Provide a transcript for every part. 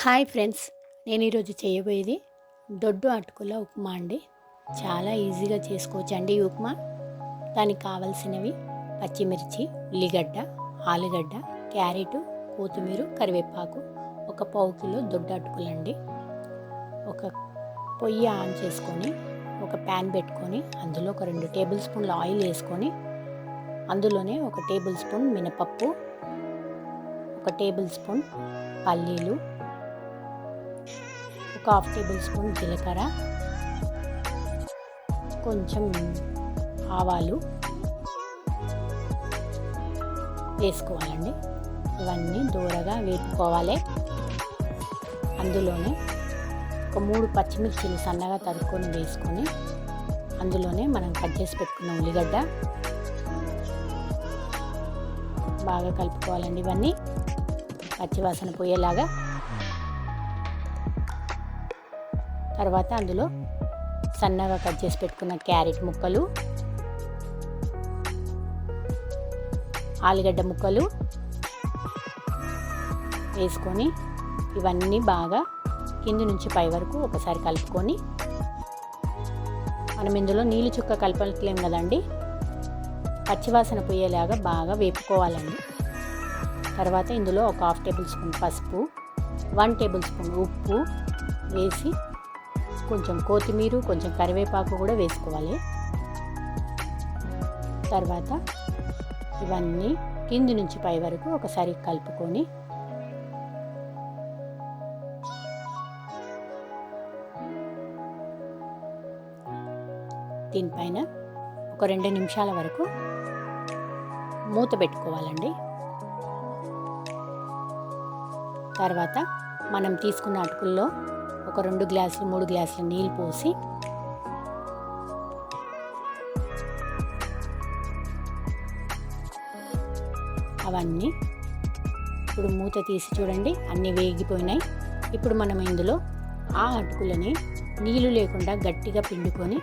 Hi friends, నేను ఈరోజు చేయబోయేది దొడ్డు అటుకుల ఉప్మా అండి. చాలా ఈజీగా చేసుకోవచ్చండి ఈ ఉప్మా. దానికి కావలసినవి పచ్చిమిర్చి, ఉల్లిగడ్డ, ఆలుగడ్డ, క్యారెట్, కొత్తిమీర, కరివేపాకు, ఒక పావు కిలో దొడ్డు అటుకులండి. ఒక పొయ్యి ఆన్ చేసుకొని ఒక ప్యాన్ పెట్టుకొని అందులో ఒక 2 టేబుల్ స్పూన్ల ఆయిల్ వేసుకొని అందులోనే 1 టేబుల్ స్పూన్ మినపప్పు, 1 టేబుల్ స్పూన్ పల్లీలు, 1/2 టేబుల్ స్పూన్ జీలకర్ర, కొంచెం ఆవాలు వేసుకోవాలండి. ఇవన్నీ దూరగా వేపుకోవాలి. అందులోనే ఒక 3 పచ్చిమిర్చిలు సన్నగా తరుక్కొని వేసుకొని అందులోనే మనం కట్ చేసి పెట్టుకున్న ఉల్లిగడ్డ బాగా కలుపుకోవాలండి. ఇవన్నీ పచ్చివాసన పోయేలాగా. తర్వాత అందులో సన్నగా కట్ చేసి పెట్టుకున్న క్యారెట్ ముక్కలు, ఆలుగడ్డ ముక్కలు వేసుకొని ఇవన్నీ బాగా కింది నుంచి పై వరకు ఒకసారి కలుపుకొని, మనం ఇందులో నీళ్ళు చుక్క కలపట్లేం కదండి, పచ్చివాసన పోయేలాగా బాగా వేపుకోవాలండి. తర్వాత ఇందులో 1/2 టేబుల్ స్పూన్ పసుపు, 1 టేబుల్ స్పూన్ ఉప్పు వేసి కొంచెం కొత్తిమీర, కొంచెం కరివేపాకు కూడా వేసుకోవాలి. తర్వాత ఇవన్నీ కింది నుంచి పై వరకు ఒకసారి కలుపుకొని దీనిపైన ఒక 2 నిమిషాల వరకు మూత పెట్టుకోవాలండి. తర్వాత మనం తీసుకున్న అటుకుల్లో ఒక 2 గ్లాసులు 3 గ్లాసుల నీళ్ళు పోసి అవన్నీ ఇప్పుడు మూత తీసి చూడండి, అన్నీ వేగిపోయినాయి. ఇప్పుడు మనం ఇందులో ఆ అటుకులని నీళ్ళు లేకుండా గట్టిగా పిండుకొని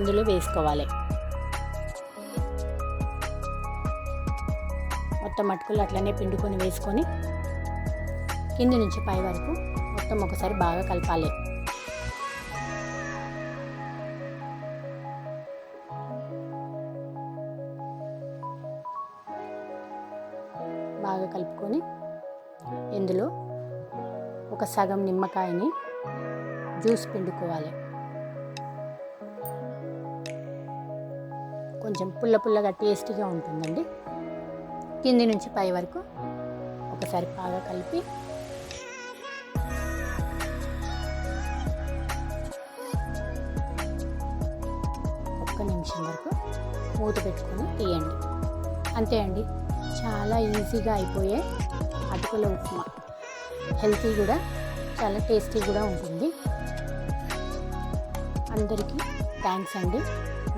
ఇందులో వేసుకోవాలి. మొత్తం అటుకులు అట్లనే పిండుకొని వేసుకొని కింది నుంచి పై వరకు మొత్తం ఒకసారి బాగా కలపాలి. బాగా కలుపుకొని ఇందులో ఒక సగం నిమ్మకాయని జ్యూస్ పిండుకోవాలి. కొంచెం పుల్లగా టేస్టీగా ఉంటుందండి. కింది నుంచి పై వరకు ఒకసారి బాగా కలిపి ఒక్క నిమిషం వరకు మూత పెట్టుకొని తీయండి. అంతే అండి, చాలా ఈజీగా అయిపోయే అటుకుల ఉప్మా. హెల్తీ కూడా, చాలా టేస్టీ కూడా ఉంటుంది. అందరికీ థ్యాంక్స్ అండి.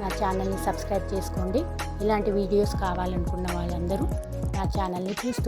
నా ఛానల్ని సబ్స్క్రైబ్ చేసుకోండి. ఇలాంటి వీడియోస్ కావాలనుకున్న వాళ్ళందరూ నా ఛానల్ని చూస్తూ